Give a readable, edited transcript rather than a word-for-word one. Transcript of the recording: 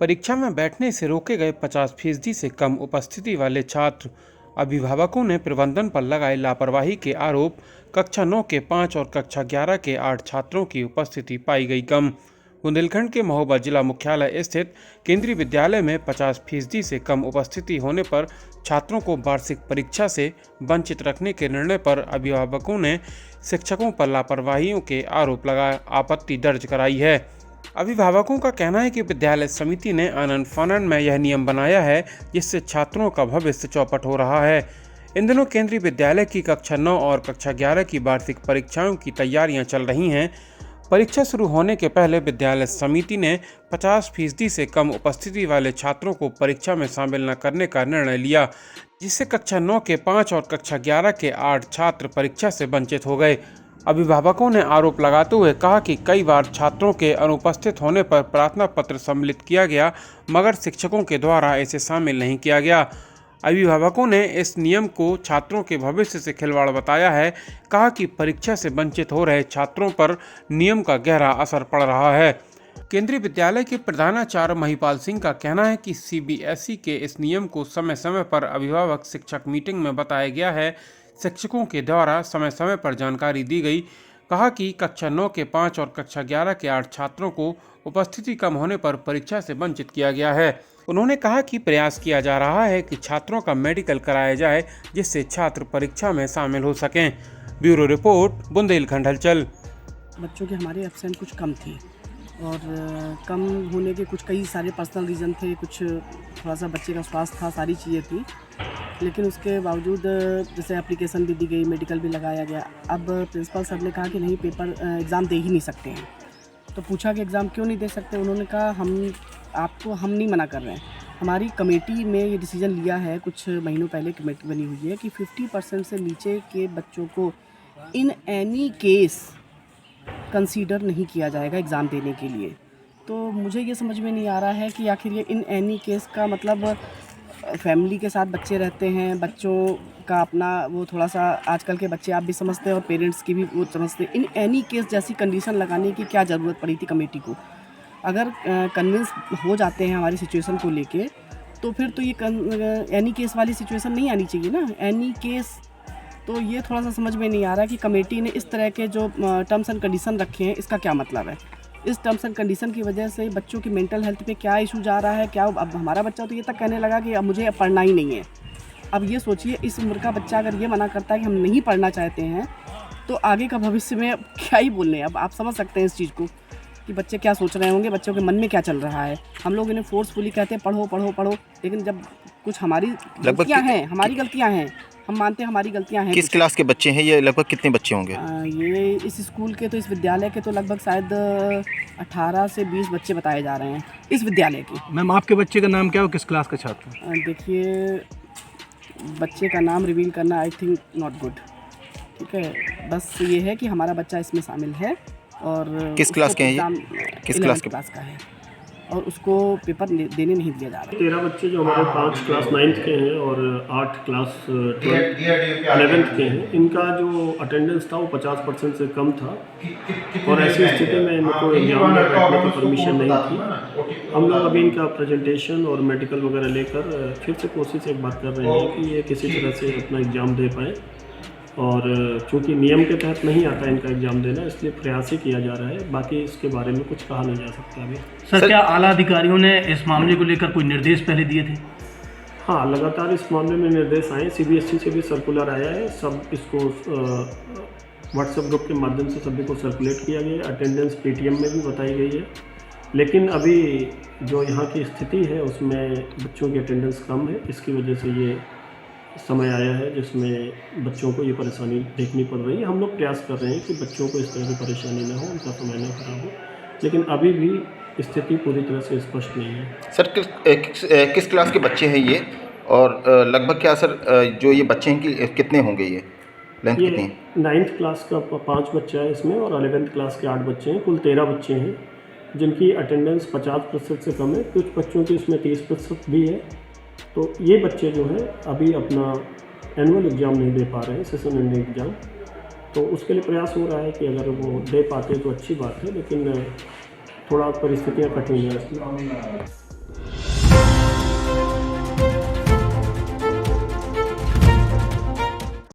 परीक्षा में बैठने से रोके गए 50% से कम उपस्थिति वाले छात्र। अभिभावकों ने प्रबंधन पर लगाए लापरवाही के आरोप। कक्षा 9 के 5 और कक्षा 11 के 8 छात्रों की उपस्थिति पाई गई कम। बुंदेलखंड के महोबा जिला मुख्यालय स्थित केंद्रीय विद्यालय में 50% से कम उपस्थिति होने पर छात्रों को वार्षिक परीक्षा से वंचित रखने के निर्णय पर अभिभावकों ने शिक्षकों पर लापरवाहियों के आरोप लगाए आपत्ति दर्ज कराई है। अभिभावकों का कहना है कि विद्यालय समिति ने आनन फानन में यह नियम बनाया है, जिससे छात्रों का भविष्य चौपट हो रहा है। इन दिनों केंद्रीय विद्यालय की कक्षा 9 और कक्षा 11 की वार्षिक परीक्षाओं की तैयारियां चल रही हैं। परीक्षा शुरू होने के पहले विद्यालय समिति ने 50% से कम उपस्थिति वाले छात्रों को परीक्षा में शामिल न करने का निर्णय लिया, जिससे कक्षा 9 के 5 और कक्षा 11 के 8 छात्र परीक्षा से वंचित हो गए। अभिभावकों ने आरोप लगाते हुए कहा कि कई बार छात्रों के अनुपस्थित होने पर प्रार्थना पत्र सम्मिलित किया गया, मगर शिक्षकों के द्वारा इसे शामिल नहीं किया गया। अभिभावकों ने इस नियम को छात्रों के भविष्य से खिलवाड़ बताया है। कहा कि परीक्षा से वंचित हो रहे छात्रों पर नियम का गहरा असर पड़ रहा है। केंद्रीय विद्यालय के प्रधानाचार्य महिपाल सिंह का कहना है कि CBSE के इस नियम को समय समय पर अभिभावक शिक्षक मीटिंग में बताया गया है। शिक्षकों के द्वारा समय समय पर जानकारी दी गई। कहा कि कक्षा 9 के 5 और कक्षा 11 के 8 छात्रों को उपस्थिति कम होने पर परीक्षा से वंचित किया गया है। उन्होंने कहा कि प्रयास किया जा रहा है कि छात्रों का मेडिकल कराया जाए, जिससे छात्र परीक्षा में शामिल हो सकें। ब्यूरो रिपोर्ट, बुंदेलखंड हलचल। बच्चों के हमारे एब्सेंट कुछ कम थे और कम होने के कुछ कई सारे पर्सनल रीज़न थे, कुछ थोड़ा सा बच्चे का स्वास्थ्य था, सारी चीज़ें थी। लेकिन उसके बावजूद जैसे एप्लीकेशन भी दी गई, मेडिकल भी लगाया गया। अब प्रिंसिपल सर ने कहा कि नहीं, पेपर एग्ज़ाम दे ही नहीं सकते हैं। तो पूछा कि एग्ज़ाम क्यों नहीं दे सकते। उन्होंने कहा हम नहीं मना कर रहे हैं। हमारी कमेटी में ये डिसीजन लिया है, कुछ महीनों पहले कमेटी बनी हुई है कि 50% से नीचे के बच्चों को इन एनी केस कंसीडर नहीं किया जाएगा एग्ज़ाम देने के लिए। तो मुझे ये समझ में नहीं आ रहा है कि आखिर ये इन एनी केस का मतलब फैमिली के साथ बच्चे रहते हैं, बच्चों का अपना वो थोड़ा सा, आजकल के बच्चे आप भी समझते हैं और पेरेंट्स की भी वो समझते हैं। इन एनी केस जैसी कंडीशन लगाने की क्या ज़रूरत पड़ी थी कमेटी को। अगर कन्विंस हो जाते हैं हमारी सिचुएशन को लेके, तो फिर तो ये एनी केस वाली सिचुएशन नहीं आनी चाहिए ना, एनी केस। तो ये थोड़ा सा समझ में नहीं आ रहा कि कमेटी ने इस तरह के जो टर्म्स एंड कंडीशन रखे हैं, इसका क्या मतलब है। इस टर्म्स एंड कंडीशन की वजह से बच्चों की मेंटल हेल्थ पे क्या इशू जा रहा है। क्या अब हमारा बच्चा तो ये तक कहने लगा कि अब मुझे पढ़ना ही नहीं है। अब ये सोचिए, इस उम्र का बच्चा अगर ये मना करता है कि हम नहीं पढ़ना चाहते हैं, तो आगे का भविष्य में क्या ही बोलने। अब आप समझ सकते हैं इस चीज़ को कि बच्चे क्या सोच रहे होंगे, बच्चों के मन में क्या चल रहा है। हम लोग इन्हें फोर्सफुली कहते हैं पढ़ो पढ़ो पढ़ो, लेकिन जब कुछ हमारी गलतियाँ हैं, हम मानते हैं हमारी गलतियां हैं। किस क्लास के बच्चे हैं ये? लगभग कितने बच्चे होंगे? ये इस स्कूल के, तो इस विद्यालय के तो लगभग शायद 18 से 20 बच्चे बताए जा रहे हैं इस विद्यालय के। मैम, आपके बच्चे का नाम क्या हो, किस क्लास का छात्र? देखिए, बच्चे का नाम रिवील करना आई थिंक नॉट गुड। ठीक है, बस ये है कि हमारा बच्चा इसमें शामिल है। और किस क्लास के हैं ये? किस क्लास का है और उसको पेपर देने नहीं दिया जा रहा है। 13 बच्चे जो हमारे 5 क्लास 9th के हैं और 8 क्लास 11th के हैं, इनका जो अटेंडेंस था वो 50% से कम था और ऐसी स्थिति में इनको एग्जाम में बैठने की परमिशन नहीं थी। हम लोग अभी इनका प्रेजेंटेशन और मेडिकल वगैरह लेकर फिर से कोशिश एक बार कर रहे हैं कि ये किसी तरह से अपना एग्ज़ाम दे पाएँ। और चूँकि नियम के तहत नहीं आता इनका एग्ज़ाम देना, इसलिए प्रयास ही किया जा रहा है। बाकी इसके बारे में कुछ कहा नहीं जा सकता अभी। सर, क्या आला अधिकारियों ने इस मामले को लेकर कोई निर्देश पहले दिए थे? हाँ, लगातार इस मामले में निर्देश आए। CBSE से भी सर्कुलर आया है, सब इसको व्हाट्सएप ग्रुप के माध्यम से सभी को सर्कुलेट किया गया है। अटेंडेंस PTM में भी बताई गई है, लेकिन अभी जो यहाँ की स्थिति है उसमें बच्चों की अटेंडेंस कम है। इसकी वजह से ये समय आया है जिसमें बच्चों को ये परेशानी देखनी पड़ रही है। हम लोग प्रयास कर रहे हैं कि बच्चों को इस तरह की परेशानी ना हो, उनका समय ना खराब हो, लेकिन अभी भी स्थिति पूरी तरह से स्पष्ट नहीं है। सर, किस क्लास के बच्चे हैं ये? और लगभग क्या सर, जो ये बच्चे हैं कि कितने होंगे, ये लेंथ कितनी है? 9th क्लास का 5 बच्चा है इसमें और 11th क्लास के 8 बच्चे हैं। कुल 13 बच्चे हैं जिनकी अटेंडेंस 50% से कम है। कुछ बच्चों की इसमें 30% भी है। तो ये बच्चे जो हैं अभी अपना एनुअल एग्ज़ाम नहीं दे पा रहे हैं, सेशन एंडिंग एग्ज़ाम। तो उसके लिए प्रयास हो रहा है कि अगर वो दे पाते तो अच्छी बात है, लेकिन थोड़ा परिस्थितियाँ कठिन है इसमें।